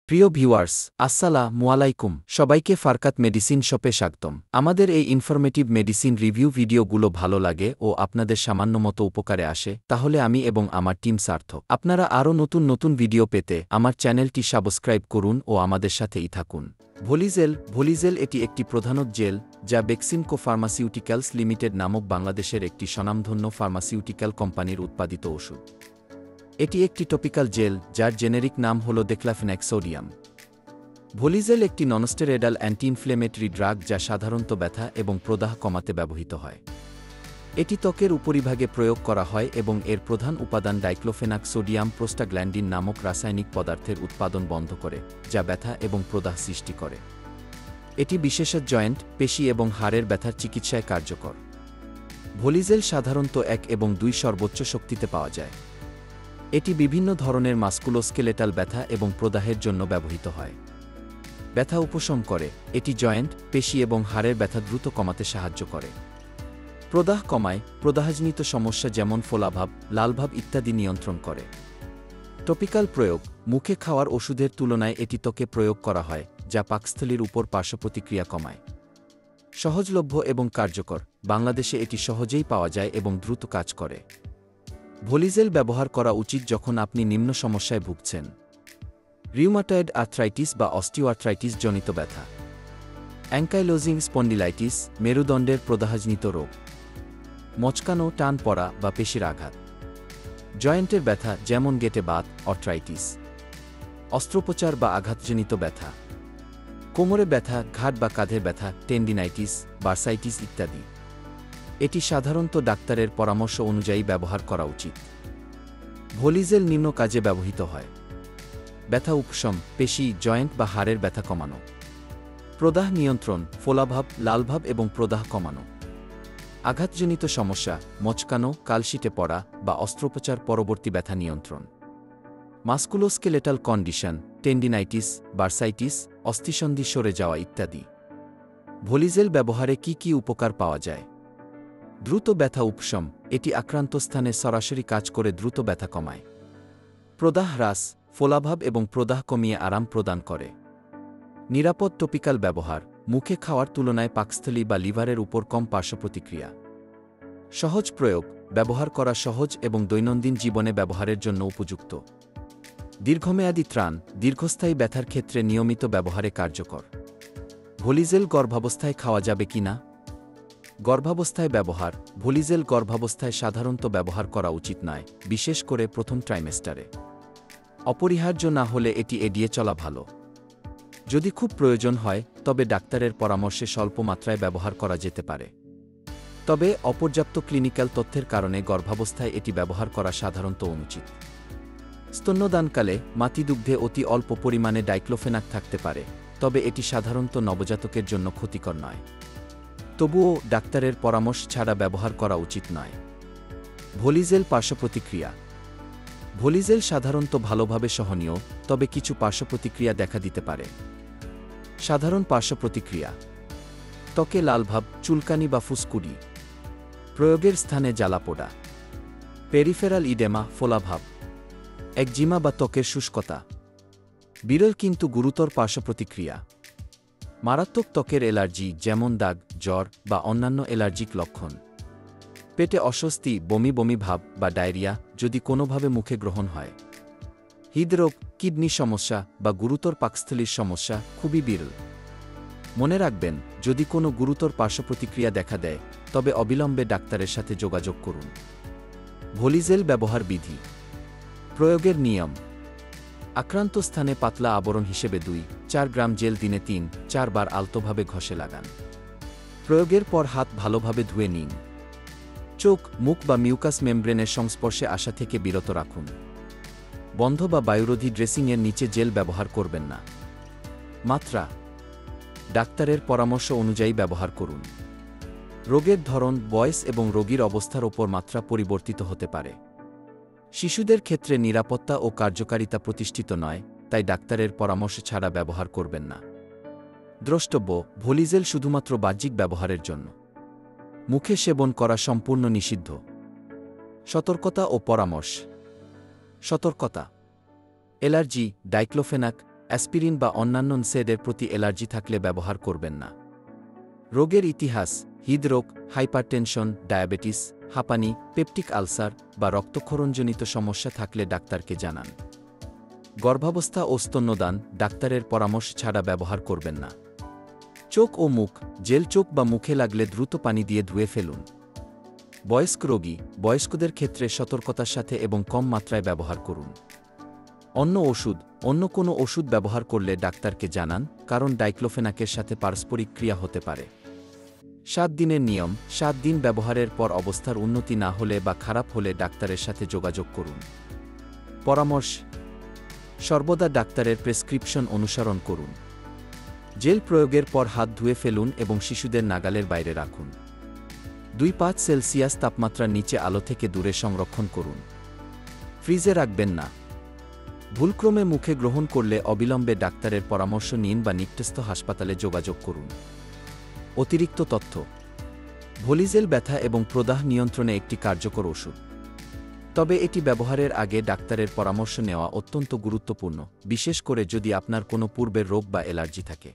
প্রিয় ভিউয়ার্স, আসসালামু আলাইকুম। সবাইকে ফারকাত মেডিসিন শপে স্বাগতম। আমাদের এই ইনফরমেটিভ মেডিসিন রিভিউ ভিডিওগুলো ভালো লাগে ও আপনাদের সামান্য মতো উপকারে আসে, তাহলে আমি এবং আমার টিম সার্থক। আপনারা আরও নতুন নতুন ভিডিও পেতে আমার চ্যানেলটি সাবস্ক্রাইব করুন ও আমাদের সাথেই থাকুন। ভলিজেল এটি একটি প্রধানত জেল যা বেক্সিমকো ফার্মাসিউটিক্যালস লিমিটেড নামক বাংলাদেশের একটি স্বনামধন্য ফার্মাসিউটিক্যাল কোম্পানির উৎপাদিত ওষুধ। এটি একটি টপিক্যাল জেল যার জেনেরিক নাম হল ডিক্লোফেনাক সোডিয়াম। ভলিজেল একটি ননস্টেরয়েডাল অ্যান্টি ইনফ্লেমেটরি ড্রাগ যা সাধারণত ব্যথা এবং প্রদাহ কমাতে ব্যবহৃত হয়। এটি ত্বকের উপরিভাগে প্রয়োগ করা হয় এবং এর প্রধান উপাদান ডাইক্লোফেনাক সোডিয়াম প্রোস্টাগ্ল্যান্ডিন নামক রাসায়নিক পদার্থের উৎপাদন বন্ধ করে, যা ব্যথা এবং প্রদাহ সৃষ্টি করে। এটি বিশেষত জয়েন্ট, পেশি এবং হাড়ের ব্যথার চিকিৎসায় কার্যকর। ভলিজেল সাধারণত 1 এবং 2 সর্বোচ্চ শক্তিতে পাওয়া যায়। এটি বিভিন্ন ধরনের মাস্কুলোস্কেলেটাল ব্যথা এবং প্রদাহের জন্য ব্যবহৃত হয়। ব্যথা উপশম করে। এটি জয়েন্ট, পেশি এবং হাড়ের ব্যথা দ্রুত কমাতে সাহায্য করে। প্রদাহ কমায়। প্রদাহজনিত সমস্যা যেমন ফোলাভাব, লালভাব ইত্যাদি নিয়ন্ত্রণ করে। টপিক্যাল প্রয়োগ। মুখে খাওয়ার ওষুধের তুলনায় এটি ত্বকে প্রয়োগ করা হয়, যা পাকস্থলীর উপর পার্শ্বপ্রতিক্রিয়া কমায়। সহজলভ্য এবং কার্যকর। বাংলাদেশে এটি সহজেই পাওয়া যায় এবং দ্রুত কাজ করে। ভলিজেল ব্যবহার করা উচিত যখন আপনি নিম্ন সমস্যায় ভুগছেন: রিউমাটয়েড আর্থ্রাইটিস বা অস্টিওআর্থ্রাইটিস জনিত ব্যথা, অ্যাঙ্কাইলোজিং স্পন্ডিলাইটিস মেরুদণ্ডের প্রদাহজনিত রোগ, মচকানো, টান পড়া বা পেশির আঘাত, জয়েন্টের ব্যথা যেমন গেটে বাত অর্থ্রাইটিস, অস্ত্রোপচার বা আঘাতজনিত ব্যথা, কোমরে ব্যথা, ঘাট বা কাঁধের ব্যথা, টেন্ডিনাইটিস, বার্সাইটিস ইত্যাদি। এটি সাধারণত ডাক্তারের পরামর্শ অনুযায়ী ব্যবহার করা উচিত। ভলিজেল নিম্ন কাজে ব্যবহৃত হয়: ব্যথা উপশম, পেশি, জয়েন্ট বা হাড়ের ব্যথা কমানো, প্রদাহ নিয়ন্ত্রণ, ফোলাভাব, লালভাব এবং প্রদাহ কমানো, আঘাতজনিত সমস্যা, মচকানো, কালশিটে পড়া বা অস্ত্রোপচার পরবর্তী ব্যথা নিয়ন্ত্রণ, মাস্কুলোস্কেলেটাল কন্ডিশন, টেন্ডিনাইটিস, বার্সাইটিস, অস্থিসন্ধি সরে যাওয়া ইত্যাদি। ভলিজেল ব্যবহারে কি কি উপকার পাওয়া যায়? দ্রুত ব্যথা উপশম। এটি আক্রান্ত স্থানে সরাসরি কাজ করে দ্রুত ব্যথা কমায়। প্রদাহ হ্রাস, ফোলাভাব এবং প্রদাহ কমিয়ে আরাম প্রদান করে। নিরাপদ টপিক্যাল ব্যবহার। মুখে খাওয়ার তুলনায় পাকস্থলী বা লিভারের উপর কম পার্শ্বপ্রতিক্রিয়া। সহজ প্রয়োগ। ব্যবহার করা সহজ এবং দৈনন্দিন জীবনে ব্যবহারের জন্য উপযুক্ত। দীর্ঘমেয়াদী ত্রাণ। দীর্ঘস্থায়ী ব্যথার ক্ষেত্রে নিয়মিত ব্যবহারে কার্যকর। ভলিজেল গর্ভাবস্থায় খাওয়া যাবে কি না? গর্ভাবস্থায় ব্যবহার। ভলিজেল গর্ভাবস্থায় সাধারণত ব্যবহার করা উচিত নয়, বিশেষ করে প্রথম ট্রাইমেস্টারে। অপরিহার্য না হলে এটি এড়িয়ে চলা ভালো। যদি খুব প্রয়োজন হয় তবে ডাক্তারের পরামর্শে স্বল্প মাত্রায় ব্যবহার করা যেতে পারে। তবে অপর্যাপ্ত ক্লিনিক্যাল তথ্যের কারণে গর্ভাবস্থায় এটি ব্যবহার করা সাধারণত অনুচিত। স্তন্যদানকালে মাতৃদুগ্ধে অতি অল্প পরিমাণে ডাইক্লোফেনাক থাকতে পারে, তবে এটি সাধারণত নবজাতকের জন্য ক্ষতিকর নয়। তবুও ডাক্তারের পরামর্শ ছাড়া ব্যবহার করা উচিত নয়। ভলিজেল পার্শ্বপ্রতিক্রিয়া। ভলিজেল সাধারণত ভালোভাবে সহনীয়, তবে কিছু পার্শ্বপ্রতিক্রিয়া দেখা দিতে পারে। সাধারণ পার্শ্বপ্রতিক্রিয়া: ত্বকে লালভাব, চুলকানি বা ফুসকুড়ি, প্রয়োগের স্থানে জ্বালাপোড়া, পেরিফেরাল ইডেমা, ফোলাভাব, একজিমা বা ত্বকের শুষ্কতা। বিরল কিন্তু গুরুতর পার্শ্বপ্রতিক্রিয়া: মারাত্মক ত্বকের অ্যালার্জি যেমন দাগ, জ্বর বা অন্যান্য অ্যালার্জিক লক্ষণ, পেটে অস্বস্তি, বমি বমি ভাব বা ডায়রিয়া যদি কোনোভাবে মুখে গ্রহণ হয়, হৃদরোগ, কিডনি সমস্যা বা গুরুতর পাকস্থলীর সমস্যা খুবই বিরল। মনে রাখবেন, যদি কোনো গুরুতর পার্শ্বপ্রতিক্রিয়া দেখা দেয় তবে অবিলম্বে ডাক্তারের সাথে যোগাযোগ করুন। ভলিজেল ব্যবহার বিধি। প্রয়োগের নিয়ম: আক্রান্ত স্থানে পাতলা আবরণ হিসেবে 2-4 গ্রাম জেল দিনে 3-4 বার আলতোভাবে ঘষে লাগান। প্রয়োগের পর হাত ভালোভাবে ধুয়ে নিন। চোখ, মুখ বা মিউকাস মেমব্রেনের সংস্পর্শে আসা থেকে বিরত রাখুন। বন্ধ বা বায়ুরোধী ড্রেসিংয়ের নিচে জেল ব্যবহার করবেন না। মাত্রা: ডাক্তারের পরামর্শ অনুযায়ী ব্যবহার করুন। রোগের ধরন, বয়স এবং রোগীর অবস্থার ওপর মাত্রা পরিবর্তিত হতে পারে। শিশুদের ক্ষেত্রে নিরাপত্তা ও কার্যকারিতা প্রতিষ্ঠিত নয়, তাই ডাক্তারের পরামর্শ ছাড়া ব্যবহার করবেন না। দ্রষ্টব্য: ভলিজেল শুধুমাত্র বাহ্যিক ব্যবহারের জন্য। মুখে সেবন করা সম্পূর্ণ নিষিদ্ধ। সতর্কতা ও পরামর্শ। সতর্কতা: অ্যালার্জি, ডাইক্লোফেনাক, অ্যাসপিরিন বা অন্যান্য সেডের প্রতি অ্যালার্জি থাকলে ব্যবহার করবেন না। রোগের ইতিহাস: হৃদরোগ, হাইপারটেনশন, ডায়াবেটিস, হাঁপানি, পেপটিক আলসার বা রক্তক্ষরণজনিত সমস্যা থাকলে ডাক্তারকে জানান। গর্ভাবস্থা ও স্তন্যদান ডাক্তারের পরামর্শ ছাড়া ব্যবহার করবেন না। চোখ ও মুখ: জেল চোখ বা মুখে লাগলে দ্রুত পানি দিয়ে ধুয়ে ফেলুন। বয়স্ক রোগী: বয়স্কদের ক্ষেত্রে সতর্কতার সাথে এবং কম মাত্রায় ব্যবহার করুন। অন্য কোনো ওষুধ ব্যবহার করলে ডাক্তারকে জানান, কারণ ডাইক্লোফেনাকের সাথে পারস্পরিক ক্রিয়া হতে পারে। 7 দিনের নিয়ম: 7 দিন ব্যবহারের পর অবস্থার উন্নতি না হলে বা খারাপ হলে ডাক্তারের সাথে যোগাযোগ করুন। পরামর্শ: সর্বদা ডাক্তারের প্রেসক্রিপশন অনুসরণ করুন। জেল প্রয়োগের পর হাত ধুয়ে ফেলুন এবং শিশুদের নাগালের বাইরে রাখুন। 2-5 সেলসিয়াস তাপমাত্রার নিচে আলো থেকে দূরে সংরক্ষণ করুন। ফ্রিজে রাখবেন না। ভুলক্রমে মুখে গ্রহণ করলে অবিলম্বে ডাক্তারের পরামর্শ নিন বা নিকটস্থ হাসপাতালে যোগাযোগ করুন। অতিরিক্ত তথ্য: ভলিজেল ব্যথা এবং প্রদাহ নিয়ন্ত্রণে একটি কার্যকর ওষুধ। তবে এটি ব্যবহারের আগে ডাক্তারের পরামর্শ নেওয়া অত্যন্ত গুরুত্বপূর্ণ, বিশেষ করে যদি আপনার কোনো পূর্বের রোগ বা অ্যালার্জি থাকে।